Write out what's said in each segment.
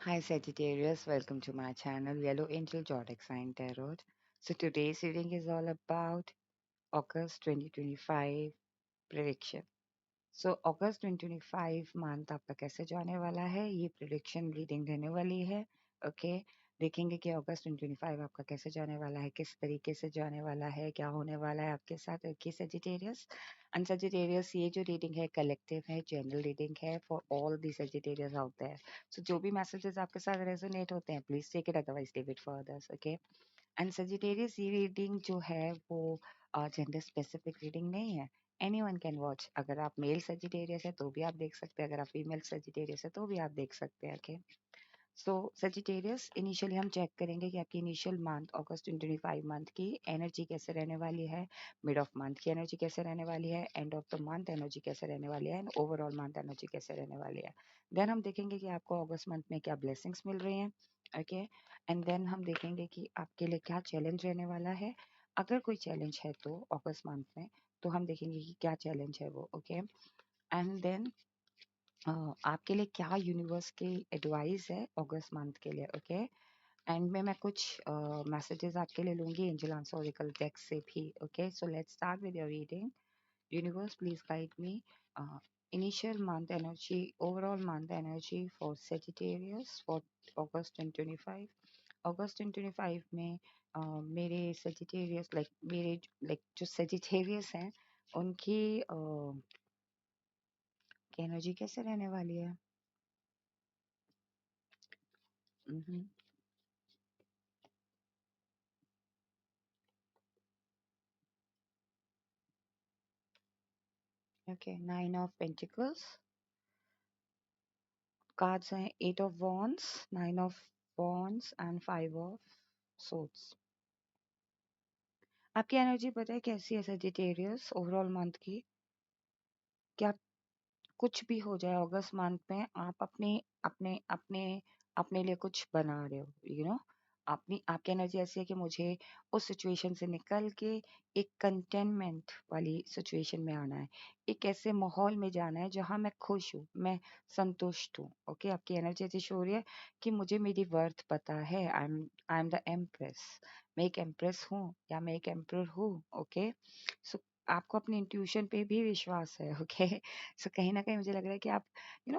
Hi Sagittarius, welcome to my channel Yellow Angel Zodiac Sign Tarot. So today's reading is all about August 2025 prediction. So August 2025 month आपका कैसे जाने वाला है ये prediction reading रहने वाली है। ओके, देखेंगे कि अगस्त 2025 आपका कैसे जाने वाला है, किस तरीके से जाने वाला है, क्या होने वाला है आपके साथ। ओके सजिटेरियस एंड सजिटेरियस, ये जो रीडिंग है कलेक्टिव है, जनरल रीडिंग है for all the Sagittarius out there. So जो भी मैसेजेस आपके साथ रेजोनेट होते हैं please take it, otherwise leave it for others. Okay, and Sagittarius ये रीडिंग जो है वो जेंडर स्पेसिफिक रीडिंग नहीं है। Anyone can watch. अगर आप मेल सजिटेरियस है तो भी आप देख सकते हैं, अगर आप फीमेल सजिटेरियस है तो भी आप देख सकते हैं। ओके, सो सजिटेरियस इनिशियली हम चेक करेंगे कि आपकी इनिशियल मंथ अगस्त 2025 मंथ की एनर्जी कैसे रहने वाली है, मिड ऑफ मंथ की एनर्जी कैसे रहने वाली है, end of the month energy कैसे रहने वाली है, एंड ओवरऑल मंथ एनर्जी कैसे रहने वाली है। देन हम देखेंगे कि आपको अगस्त मंथ में क्या ब्लेसिंग्स मिल रही हैं। ओके, एंड देन हम देखेंगे कि आपके लिए क्या चैलेंज रहने वाला है। अगर कोई चैलेंज है तो अगस्त मंथ में तो हम देखेंगे कि क्या चैलेंज है वो। ओके, एंड देन आपके लिए क्या यूनिवर्स की एडवाइस है अगस्त मंथ के लिए। ओके, एंड में मैं कुछ मैसेजेस आपके लिए लूंगी एंजल आंसर ओरेकल डेक से भी। Okay, so let's start with your reading. Universe please guide me. Initial month energy, overall month energy for Sagittarius for August 2025। अगस्त 2025 में मेरे सेजिटेरियस लाइक जो सेजिटेरियस हैं उनकी एनर्जी कैसे रहने वाली है। Okay, nine of pentacles cards हैं, eight of wands, nine of wands and five of swords. आपकी एनर्जी पता है कैसी है सजिटेरियस ओवरऑल मंथ की? क्या कुछ भी हो जाए अगस्त मंथ में आप अपने अपने अपने अपने लिए कुछ बना रहे हो, अपनी आपकी एनर्जी ऐसी है कि मुझे उस सिचुएशन से निकल के एक कंटेनमेंट वाली सिचुएशन में आना है, एक ऐसे माहौल में जाना है जहां मैं खुश हूँ, मैं संतुष्ट हूँ। ओके, आपकी एनर्जी ऐसी शो हो रही है कि मुझे मेरी वर्थ पता है। I am the empress. मैं एक एम्प्रेस हूँ या मैं एक एम्प्रर हूँ। ओके, सो आपको अपनी इंट्यूशन पे भी विश्वास है। ओके, सो कहीं ना कहीं मुझे लग रहा है कि आप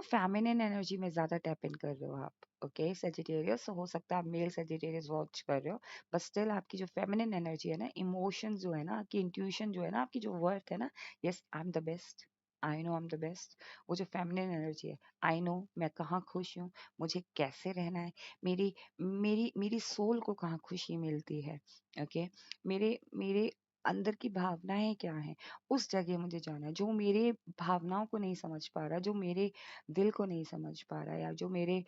फेमिनिन एनर्जी में ज्यादा टैप इन कर रहे हो आप। ओके सजिटेरियस, हो सकता है आप मेल सजिटेरियस वॉच कर रहे हो, बट स्टिल आपकी जो फेमिनिन एनर्जी है ना, इमोशन जो है ना, आपकी इंट्यूशन जो है ना, आपकी जो वर्थ है ना, yes I am the best, I know I am the best, वो जो फेमिनिन एनर्जी है, आई नो मैं कहाँ खुश हूँ, मुझे कैसे रहना है, मेरी मेरी मेरी सोल को कहाँ खुशी मिलती है। ओके, मेरे मेरे अंदर की भावनाएं क्या हैं, उस जगह मुझे जाना है। जो मेरे भावनाओं को नहीं समझ पा रहा, जो मेरे दिल को नहीं समझ पा रहा, या जो मेरे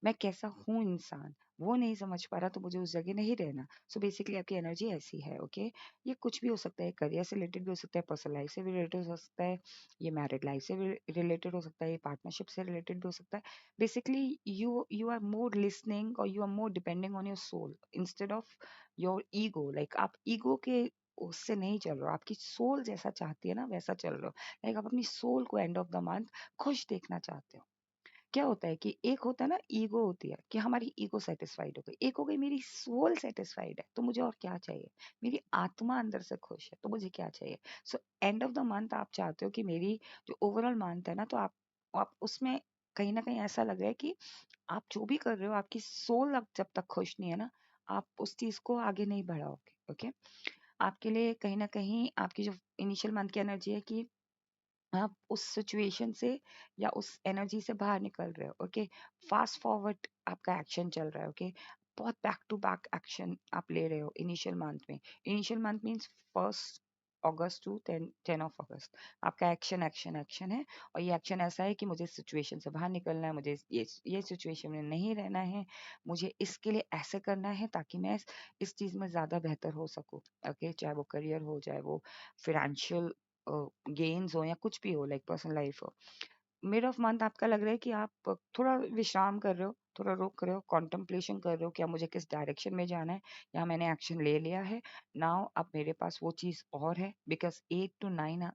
मैं कैसा हूँ इंसान, वो नहीं समझ पा रहा, तो मुझे उस जगह नहीं रहना। सो बेसिकली आपकी एनर्जी ऐसी है। ओके, ये कुछ भी हो सकता है, करियर से रिलेटेड भी हो सकता है, पर्सनल लाइफ से भी रिलेटेड हो सकता है, ये मैरिड लाइफ से भी रिलेटेड हो सकता है, ये पार्टनरशिप से रिलेटेड भी हो सकता है। Basically you are more listening और you are more depending on your soul instead of your ego. Like आप ईगो के उससे नहीं चल रहे हो, आपकी सोल जैसा चाहती है ना वैसा चल रहे हो। लाइक आप अपनी सोल को एंड ऑफ द मंथ खुश देखना चाहते हो। क्या होता है कि एक होता है ना, ईगो होती है कि हमारी ईगो सेटिस्फाइड हो गई, एक हो गई मेरी सोल सेटिस्फाइड है, तो मुझे और क्या चाहिए। मेरी आत्मा अंदर से खुश है तो मुझे क्या चाहिए। So end of the month आप चाहते हो कि मेरी जो ओवरऑल मंथ है ना, तो आप उसमें कहीं ना कहीं ऐसा लग रहा है कि आप जो भी कर रहे हो, आपकी सोल जब तक खुश नहीं है ना, आप उस चीज को आगे नहीं बढ़ाओगे। ओके, आपके लिए कहीं न कहीं आपकी जो इनिशियल मंथ की एनर्जी है कि आप उस सिचुएशन से या उस एनर्जी से बाहर निकल रहे हो। ओके, फास्ट फॉरवर्ड आपका एक्शन चल रहा है। ओके, बहुत बैक टू बैक एक्शन आप ले रहे हो इनिशियल मंथ में। Initial month means first August to 10 of August आपका एक्शन एक्शन एक्शन है। और ये एक्शन ऐसा है कि मुझे सिचुएशन से बाहर निकलना है, मुझे ये सिचुएशन में नहीं रहना है, मुझे इसके लिए ऐसे करना है ताकि मैं इस चीज में ज्यादा बेहतर हो सकूं। ओके, चाहे वो करियर हो, चाहे वो फाइनेंशियल गेन्स हो, या कुछ भी हो, लाइक पर्सनल लाइफ हो। मिड ऑफ मंथ आपका लग रहा है कि आप थोड़ा विश्राम कर रहे हो, थोड़ा रुक रहे हो, कॉन्टम्पलेशन कर रहे हो, क्या मुझे किस डायरेक्शन में जाना है, या मैंने एक्शन ले लिया है। नाउ अब मेरे पास वो चीज और है, बिकॉज 8 to 9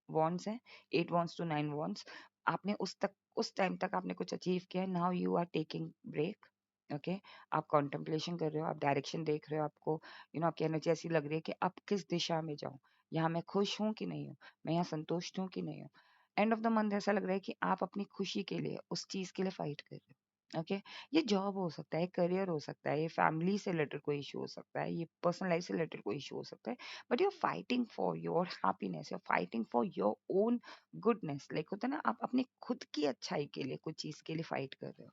वॉन्ट्स हैं, 8 वॉन्ट्स to 9 वॉन्ट्स। आपने उस तक उस टाइम तक आपने कुछ अचीव किया, now you are taking break. Okay, आप कॉन्टेम्पलेशन कर रहे हो, आप डायरेक्शन देख रहे हो, आपको आपकी एनर्जी ऐसी लग रही है कि अब किस दिशा में जाऊं, यहाँ मैं खुश हूँ कि नहीं हूँ, मैं यहाँ संतुष्ट हूँ कि नहीं हूँ। एंड ऑफ द मंथ ऐसा लग रहा है कि आप अपनी खुशी के लिए उस चीज के लिए फाइट कर रहे हो। ओके, ये जॉब हो सकता है, करियर हो सकता है, ये फैमिली से रिलेटेड कोई इशू हो सकता है, ये पर्सनल लाइफ से रिलेटेड कोई इशू हो सकता है, but you are fighting for your happiness, you are fighting for your own goodness. Like होता है ना, आप अपनी खुद की अच्छाई के लिए कुछ चीज के लिए फाइट कर रहे हो।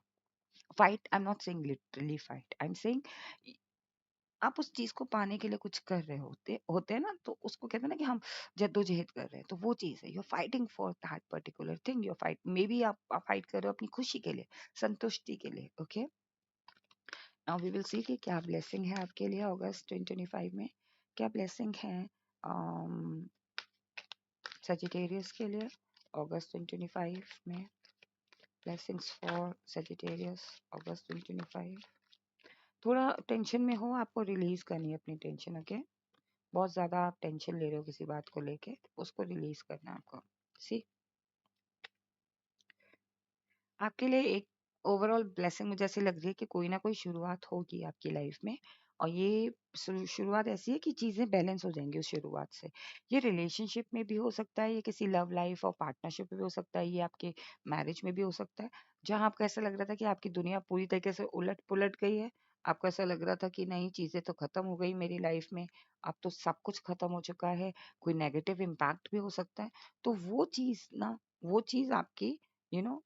Fight, I am not saying literally fight, I am saying आप उस चीज को पाने के लिए कुछ कर रहे होते होते हैं ना, तो उसको कहते हैं ना कि हम जद्दोजहद कर रहे हैं, तो वो चीज है, you are fighting for that particular thing, you fight, maybe आप फाइट कर रहे हो अपनी खुशी के लिए, संतुष्टि के लिए। Okay, now we will see कि क्या ब्लेसिंग है आपके लिए अगस्त 2025 में, क्या ब्लेसिंग है सजिटेरियस के लिए अगस्त 2025 में। ब्लेसिंग्स फॉर सजिटेरियस अगस्त 2025। थोड़ा टेंशन में हो, आपको रिलीज करनी है अपनी टेंशन। ओके, बहुत ज्यादा आप टेंशन ले रहे हो किसी बात को लेके, उसको रिलीज करना है आपको। सी, आपके लिए एक ओवरऑल ब्लेसिंग मुझे ऐसी लग रही है कि कोई ना कोई शुरुआत होगी आपकी लाइफ में, और ये शुरुआत ऐसी है कि चीजें बैलेंस हो जाएंगी उस शुरुआत से। ये रिलेशनशिप में भी हो सकता है, ये किसी लव लाइफ और पार्टनरशिप में भी हो सकता है, ये आपके मैरिज में भी हो सकता है, जहां आपको ऐसा लग रहा था कि आपकी दुनिया पूरी तरीके से उलट पुलट गई है। आपको ऐसा लग रहा था कि नहीं, चीजें तो खत्म हो गई मेरी लाइफ में, अब तो सब कुछ खत्म हो चुका है, कोई नेगेटिव इम्पैक्ट भी हो सकता है। तो वो चीज ना, वो चीज आपकी यू you नो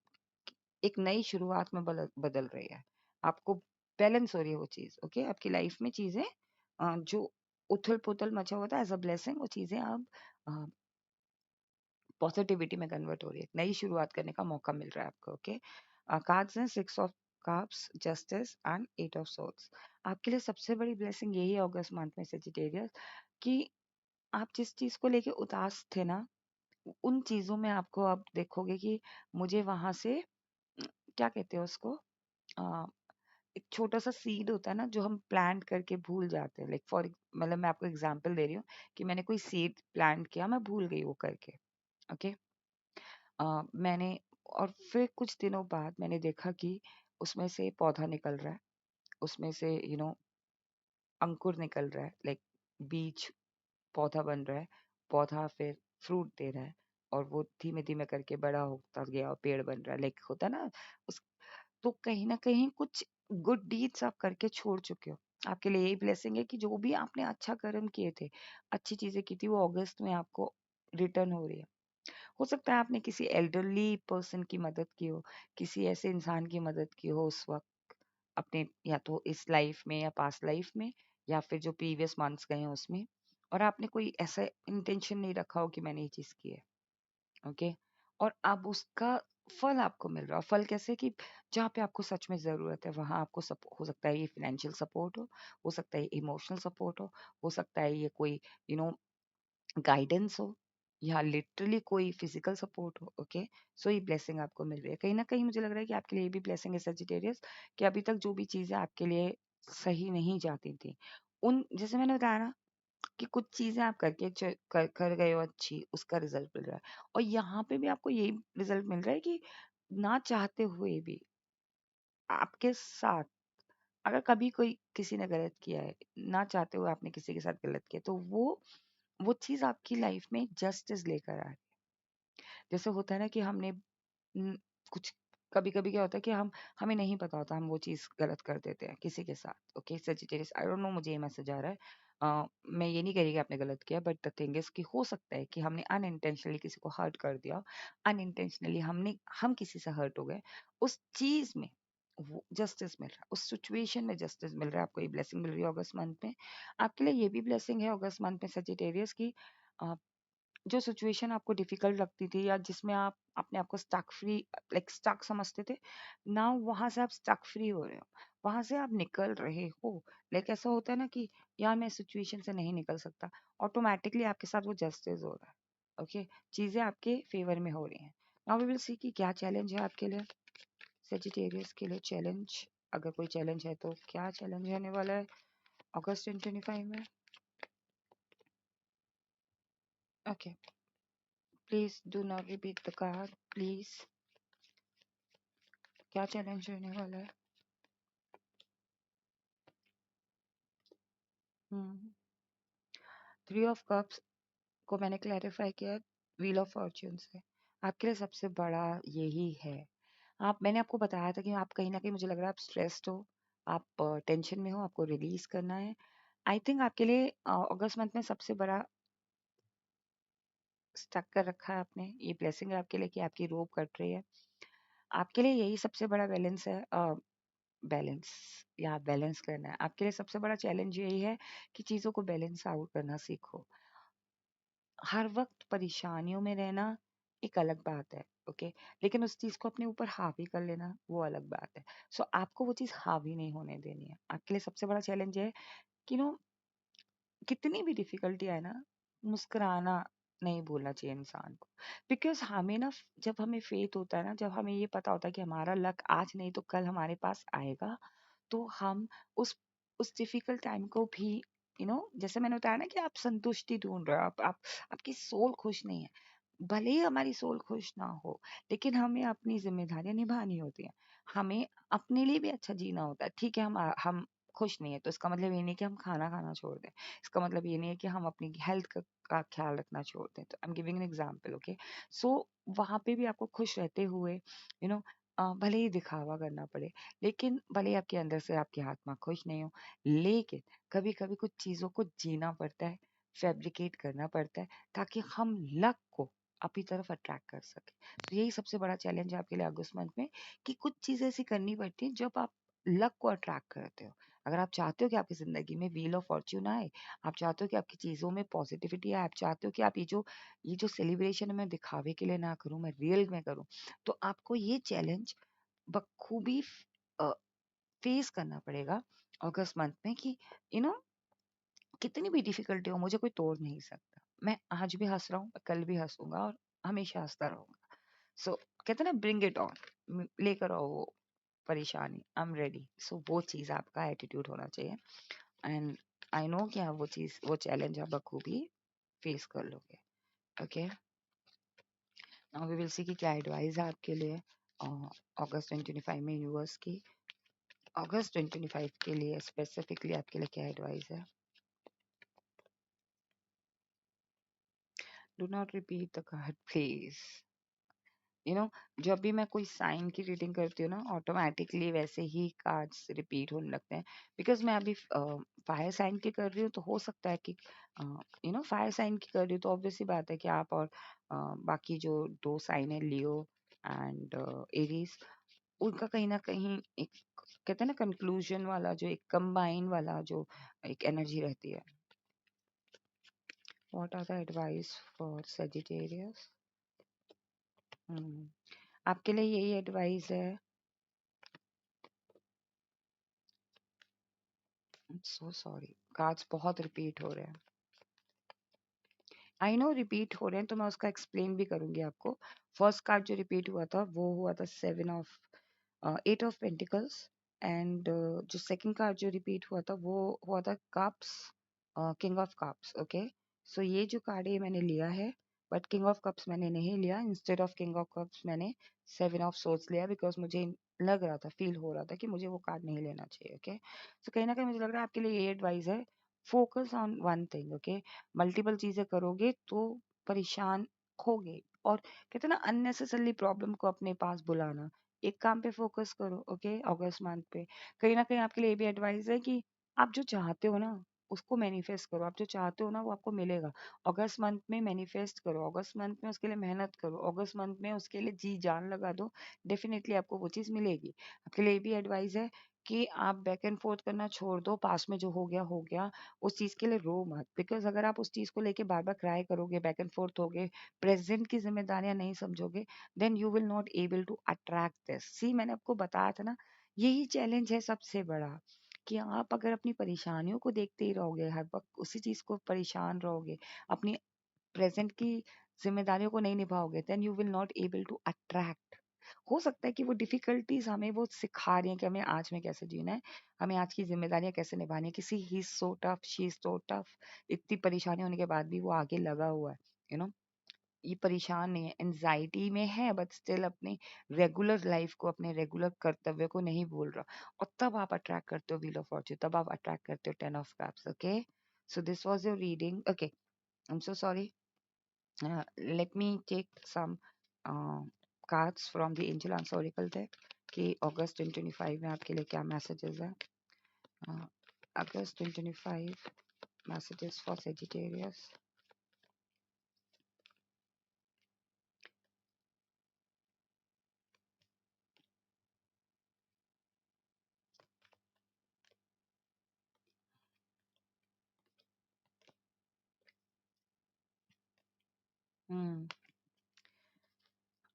एक नई शुरुआत में बदल रही है। आपको बैलेंस हो रही है वो चीज। ओके, आपकी लाइफ में चीजें जो उथल पुथल मचा हुआ था एज अ ब्लेसिंग, वो चीजें अब पॉजिटिविटी में कन्वर्ट हो रही है, नई शुरुआत करने का मौका मिल रहा है आपको। ओके, कार्ड्स हैं 6 of cups, justice and 8 of swords. आपके लिए सबसे बड़ी ब्लेसिंग यही है अगस्त मंथ में सेजिटेरियस, कि आप जिस चीज को लेके उदास थे ना, उन चीजों में आपको अब देखोगे कि मुझे वहां से क्या कहते हैं उसको, एक छोटा सा सीड होता है ना जो हम प्लांट करके भूल जाते हैं। लाइक फॉर मतलब मैं आपको एग्जांपल दे रही हूँ कि मैंने कोई सीड प्लांट किया, मैं भूल गई वो करके। ओके, मैंने और फिर कुछ दिनों बाद मैंने देखा कि उसमें से पौधा निकल रहा है, उसमें से अंकुर निकल रहा है, लाइक बीज, पौधा बन रहा है, पौधा फिर फ्रूट दे रहा है, और वो धीमे धीमे करके बड़ा होता गया और पेड़ बन रहा है। लाइक होता है ना उस, तो कहीं ना कहीं कुछ गुड डीड्स आप करके छोड़ चुके हो। आपके लिए यही ब्लेसिंग है कि जो भी आपने अच्छा कर्म किए थे, अच्छी चीजें की थी, वो अगस्त में आपको रिटर्न हो रही है। हो सकता है आपने किसी एल्डरली पर्सन की मदद की हो, किसी ऐसे इंसान की मदद की हो उस वक्त अपने, या तो इस लाइफ में या पास्ट लाइफ में, या फिर जो प्रीवियस मंथ्स गए हैं उसमें, और आपने कोई ऐसा इंटेंशन नहीं रखा हो कि मैंने ये चीज की है। ओके, और अब उसका फल आपको मिल रहा है। फल कैसे कि जहाँ पे आपको सच में जरूरत है वहां आपको हो सकता है ये फाइनेंशियल सपोर्ट हो सकता है इमोशनल सपोर्ट हो सकता है ये कोई यू नो गाइडेंस हो, या लिटरली कोई फिजिकल सपोर्ट हो। ओके, सो ये ब्लेसिंग आपको मिल रही है। कहीं ना कहीं मुझे लग रहा है कि आपके लिए ये भी ब्लेसिंग है सजिटेरियस, कि अभी तक जो भी चीजें आपके लिए सही नहीं जाती थी, उन जैसे मैंने बताया ना कि कुछ चीजें आप करके कर गए हो अच्छी, उसका रिजल्ट मिल रहा है। और यहाँ पे भी आपको यही रिजल्ट मिल रहा है कि ना चाहते हुए भी आपके साथ, अगर कभी कोई किसी ने गलत किया है, ना चाहते हुए आपने किसी के साथ गलत किया, तो वो चीज आपकी लाइफ में जस्टिस लेकर आ रही है। जैसे होता है ना कि हमने न, कुछ कभी कभी क्या होता है कि हमें नहीं पता होता, हम वो चीज गलत कर देते हैं किसी के साथ। Okay Sagittarius, I don't know मुझे ये मैसेज आ रहा है। मैं ये नहीं कह रही कि आपने गलत किया, बट द थिंग इज कि हो सकता है कि हमने अनइंटेंशनली किसी को हर्ट कर दिया, अनइंटेंशनली हम किसी से हर्ट हो गए, उस चीज में वो जस्टिस मिल रहा है, उस सिचुएशन में जस्टिस मिल रहा है। आपको ये ब्लेसिंग मिल रही है अगस्त मंथ में। आपके लिए ये भी ब्लेसिंग है अगस्त मंथ में सजिटेरियस की, जो सिचुएशन आपको डिफिकल्ट लगती थी, या जिसमें आप अपने आप को स्टक फ्री, लाइक स्टक समझते थे, नाउ वहां से आप स्टक फ्री हो रहे हो, वहां से आप निकल रहे हो। लाइक ऐसा होता है ना कि यार मैं सिचुएशन से नहीं निकल सकता, ऑटोमेटिकली आपके साथ वो जस्टिस हो रहा है। ओके, चीजें आपके फेवर में हो रही हैं। नाउ वी विल सी कि क्या चैलेंज है आपके लिए सेजिटेरियस के लिए। चैलेंज, अगर कोई चैलेंज है तो क्या चैलेंज आने वाला है अगस्त 2025 में। Okay, please do not repeat the card please. क्या चैलेंज रहने वाला है? हम्म। थ्री ऑफ कप्स को मैंने क्लैरिफाई किया, व्हील ऑफ फॉर्च्यून से आपके लिए सबसे बड़ा यही है। आप मैंने आपको बताया था कि आप कहीं ना कहीं, मुझे लग रहा है आप स्ट्रेस्ड हो, आप टेंशन में हो, आपको रिलीज करना है। आई थिंक आपके लिए अगस्त मंथ में सबसे बड़ा स्टक कर रखा है आपने, ये ब्लेसिंग है आपके लिए कि आपकी रोप कट रही है। आपके लिए यही सबसे बड़ा बैलेंस है, बैलेंस या बैलेंस करना है। आपके लिए सबसे बड़ा चैलेंज यही है कि चीज़ों को बैलेंस आउट करना सीखो। हर वक्त परेशानियों में रहना एक अलग बात है, ओके, लेकिन उस चीज़ को अपने ऊपर हावी कर लेना वो अलग बात है। सो आपको वो चीज़ हावी नहीं होने देनी है। आपके लिए सबसे बड़ा चैलेंज है कि कितनी भी डिफिकल्टी आए ना, मुस्कुराना नहीं भूलना चाहिए इंसान को। बिकॉज हमें ना, जब हमें फेथ होता है ना, जब हमें ये पता होता है कि हमारा लक आज नहीं तो कल हमारे पास आएगा, तो हम उस डिफिकल्ट टाइम को भी, जैसे मैंने बताया ना कि आप संतुष्टि ढूंढ रहे हो, आप आपकी सोल खुश नहीं है। भले ही हमारी सोल खुश ना हो, लेकिन हमें अपनी जिम्मेदारियां निभानी होती हैं। हमें अपने लिए भी अच्छा जीना होता है। ठीक है, हम खुश नहीं है तो इसका मतलब ये नहीं कि हम खाना खाना छोड़ दें। इसका मतलब ये नहीं है कि हम अपनी हेल्थ का ख्याल रखना छोड़ दें। तो I am giving an example, okay. So वहां पे भी आपको खुश रहते हुए, भले ही दिखावा करना पड़े, लेकिन भले ही आपके अंदर से आपकी आत्मा खुश नहीं हो, लेकिन कभी कभी कुछ चीजों को जीना पड़ता है, फैब्रिकेट करना पड़ता है, ताकि हम लक को अपनी तरफ अट्रैक्ट कर सके। तो यही सबसे बड़ा चैलेंज है आपके लिए अगस्त मंथ में, कि कुछ चीजें ऐसी करनी पड़ती हैं जब आप लक को अट्रैक्ट करते हो। अगर आप चाहते हो कि आपकी जिंदगी में व्हील ऑफ फॉर्च्यून आए, आप चाहते हो कि आपकी चीजों में पॉजिटिविटी आए, आप चाहते हो कि आप ये जो सेलिब्रेशन है मैं दिखावे के लिए ना करूं, मैं रियल में करूं, तो आपको ये चैलेंज बखूबी फेस करना पड़ेगा अगस्त मंथ में, कि यू नो कितनी भी डिफिकल्टी हो मुझे कोई तोड़ नहीं सकता। मैं आज भी हंस रहा हूँ, मैं कल भी हंसूंगा और हमेशा हंसता रहूंगा। सो कहते हैं ना, ब्रिंग इट ऑन, लेकर आओ वो परेशानी, आई एम रेडी। सो वो चीज़ आपका एटीट्यूड होना चाहिए। एंड आई नो कि आप वो चैलेंज आप बखूबी फेस कर लोगे, okay. Now we will see कि क्या एडवाइस है आपके लिए अगस्त 2025 में यूएस की। अगस्त 2025 के लिए स्पेसिफिकली आपके लिए क्या एडवाइस है? Do not repeat the card please. जब भी मैं कोई साइन की रीडिंग करती हूँ ना, ऑटोमेटिकली वैसे ही कार्ड्स रिपीट होने लगते हैं। बिकॉज मैं अभी फायर साइन की कर रही हूँ, तो हो सकता है कि फायर साइन की कर रही हूँ, तो ऑब्वियसली बात है कि आप और बाकी जो दो साइन है, लियो एंड एरीज, उनका कहीं ना कहीं एक, कहते हैं ना, कंक्लूजन वाला, जो एक कंबाइन वाला जो एक एनर्जी रहती है। What are the advice for Sagittarius? आपके लिए यही एडवाइस है। सो सॉरी, कार्ड्स बहुत रिपीट हो रहे हैं। आई नो रिपीट हो रहे हैं, तो मैं उसका एक्सप्लेन भी करूंगी आपको। फर्स्ट कार्ड जो रिपीट हुआ था वो हुआ था 8 ऑफ पेंटिकल्स। एंड जो सेकंड कार्ड जो रिपीट हुआ था वो हुआ था cups, king of cups, okay. So ये जो कार्ड है मैंने लिया है, बट किंग ऑफ कप्स मैंने नहीं लिया। Instead of king of cups मैंने 7 ऑफ सोर्ड्स लिया, बिकॉज मुझे लग रहा था, फील हो रहा था कि मुझे वो कार्ड नहीं लेना चाहिए, ओके। सो कहीं ना कहीं मुझे लग रहा है आपके लिए ये एडवाइस है, focus on one thing, okay. Multiple चीजें करोगे तो परेशान होगे, और कहते हैं ना, अननेसेसरली प्रॉब्लम को अपने पास बुलाना। एक काम पे फोकस करो, ओके, अगस्त मंथ पे। कहीं ना कहीं आपके लिए ये भी एडवाइस है कि आप जो चाहते हो ना उसको मैनिफेस्ट करो। आप जो चाहते हो ना वो आपको मिलेगा। अगस्त मंथ में मैनिफेस्ट करो, अगस्त मंथ में उसके लिए मेहनत करो, अगस्त मंथ में उसके लिए जी जान लगा दो। डेफिनेटली आपको वो चीज़ मिलेगी। आपके लिए ये भी एडवाइस है कि आप बैक एंड फोर्थ करना छोड़ दो। पास में जो हो गया हो गया, उस चीज़ के लिए रो मत। बिकॉज अगर आप उस चीज़ को लेके बार बार क्राई करोगे, बैक एंड फोर्थ होगे, प्रेजेंट की जिम्मेदारियां नहीं समझोगे, then you will not able to attract this. See, मैंने आपको बताया था ना, यही चैलेंज है सबसे बड़ा, कि आप अगर अपनी परेशानियों को देखते ही रहोगे, हर वक्त उसी चीज को परेशान रहोगे, अपनी प्रेजेंट की जिम्मेदारियों को नहीं निभाओगे, then you will not able to attract. हो सकता है कि वो डिफिकल्टीज हमें वो सिखा रही हैं कि हमें आज में कैसे जीना है, हमें आज की जिम्मेदारियां कैसे निभानी है। किसी ही so tough, she is so tough, इतनी परेशानी होने के बाद भी वो आगे लगा हुआ है, यू नो ये परेशान नहीं है, एंजाइटी में है, बट स्टिल अपने रेगुलर लाइफ को, अपने रेगुलर कर्तव्य को नहीं भूल रहा। और तब आप अट्रैक्ट करते हो व्हील ऑफ फॉर्च्यून, तब आप अट्रैक्ट करते हो ten of cups. Okay, so this was your reading. Okay, I am so sorry. Let me take some cards from the angel answer oracle deck कि अगस्त 2025 में आपके लिए क्या मैसेजेस है। August 2025 messages for Sagittarius. Hmm,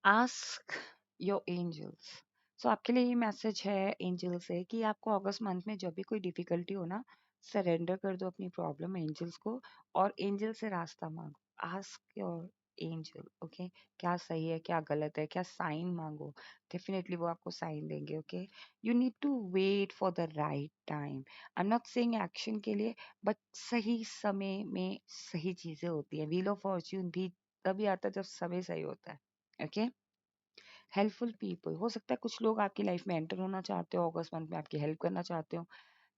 ask your angels. So आपके लिए ये मैसेज है एंजल से कि आपको अगस्त मंथ में जब भी कोई डिफिकल्टी हो ना, सरेंडर कर दो अपनी प्रॉब्लम एंजल्स को और एंजल से रास्ता मांगो। आस्क योर एंजल, ओके, क्या सही है क्या गलत है, क्या साइन मांगो। डेफिनेटली वो आपको साइन देंगे। Okay, you need to wait for the right time. I am not saying action के लिए, बट सही समय में सही चीजें होती है। व्हील ऑफ फॉर्च्यून भी तभी आता है जब समय सही होता है। ओके, हेल्पफुल पीपल, हो सकता है कुछ लोग आपकी लाइफ में एंटर होना चाहते हो, अगस्त मंथ में आपकी हेल्प करना चाहते हो।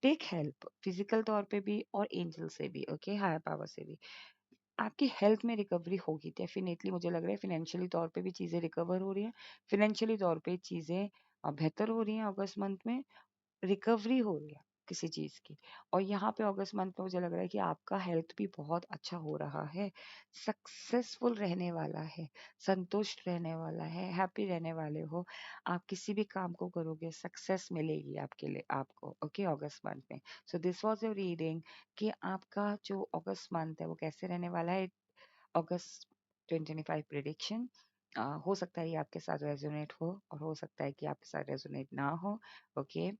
टेक हेल्प, फिजिकल तौर पे भी और एंजल से भी। ओके, हायर पावर से भी। आपकी हेल्थ में रिकवरी होगी डेफिनेटली। मुझे लग रहा है फिनेंशियली तौर पे भी चीजें रिकवर हो रही हैं, फिनेंशियली तौर पे चीजें बेहतर हो रही हैं अगस्त मंथ में। रिकवरी हो रही है किसी चीज की। और यहाँ पे अगस्त मंथ में मुझे लग रहा है कि आपका हेल्थ भी बहुत अच्छा हो रहा है, सक्सेसफुल रहने वाला है, संतुष्ट रहने वाला है, हैप्पी रहने वाले हो। आप किसी भी काम को करोगे सक्सेस मिलेगी आपके लिए, आपको। ओके, अगस्त मंथ में। सो दिस वाज योर रीडिंग कि आपका जो अगस्त मंथ है वो कैसे रहने वाला है। August 2025 prediction. हो सकता है ये आपके साथ रेजोनेट हो और हो सकता है कि आपके साथ रेजोनेट ना हो। ओके,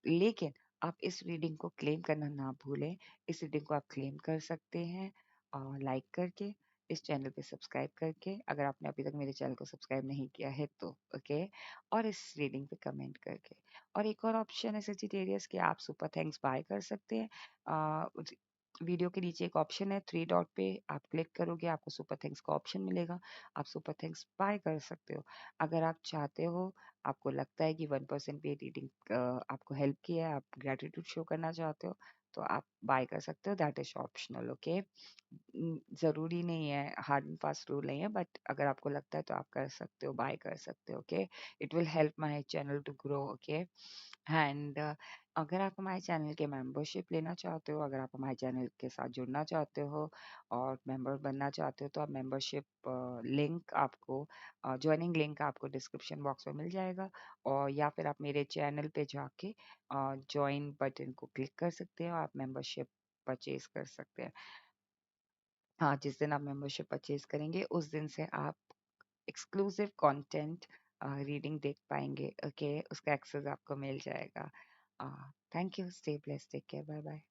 लेकिन आप इस रीडिंग को क्लेम करना ना भूलें। इस रीडिंग को आप क्लेम कर सकते हैं लाइक करके, इस चैनल पे सब्सक्राइब करके, अगर आपने अभी तक मेरे चैनल को सब्सक्राइब नहीं किया है तो। ओके, और इस रीडिंग पे कमेंट करके। और एक और ऑप्शन है सजिटेरियस कि आप सुपर थैंक्स बाय कर सकते हैं। वीडियो के नीचे एक ऑप्शन है थ्री डॉट पे, आप क्लिक करोगे आपको सुपर थैंक्स का ऑप्शन मिलेगा। आप सुपर थैंक्स बाय कर सकते हो। अगर आप चाहते हो, आपको लगता है कि 1% पे रीडिंग आपको हेल्प किया है, आप ग्रेटिट्यूड शो करना चाहते हो, तो आप बाय कर सकते हो। That is optional. ओके, जरूरी नहीं है, हार्ड एंड फास्ट रूल नहीं है, बट अगर आपको लगता है तो आप कर सकते हो, बाय कर सकते हो। Okay, it will help my channel to grow. Okay, and अगर आप हमारे चैनल के मेंबरशिप लेना चाहते हो, अगर आप हमारे चैनल के साथ जुड़ना चाहते हो और मेंबर बनना चाहते हो, तो आप मेंबरशिप लिंक आपको, ज्वाइनिंग लिंक आपको डिस्क्रिप्शन बॉक्स में मिल जाएगा। और या फिर आप मेरे चैनल पे जाके ज्वाइन बटन को क्लिक कर सकते हैं और आप मेंबरशिप परचेज कर सकते हैं। हाँ, जिस दिन आप मेंबरशिप परचेज करेंगे उस दिन से आप एक्सक्लूसिव कंटेंट रीडिंग देख पाएंगे। ओके, उसका एक्सेस आपको मिल जाएगा। Thank you, stay blessed, take care, bye bye.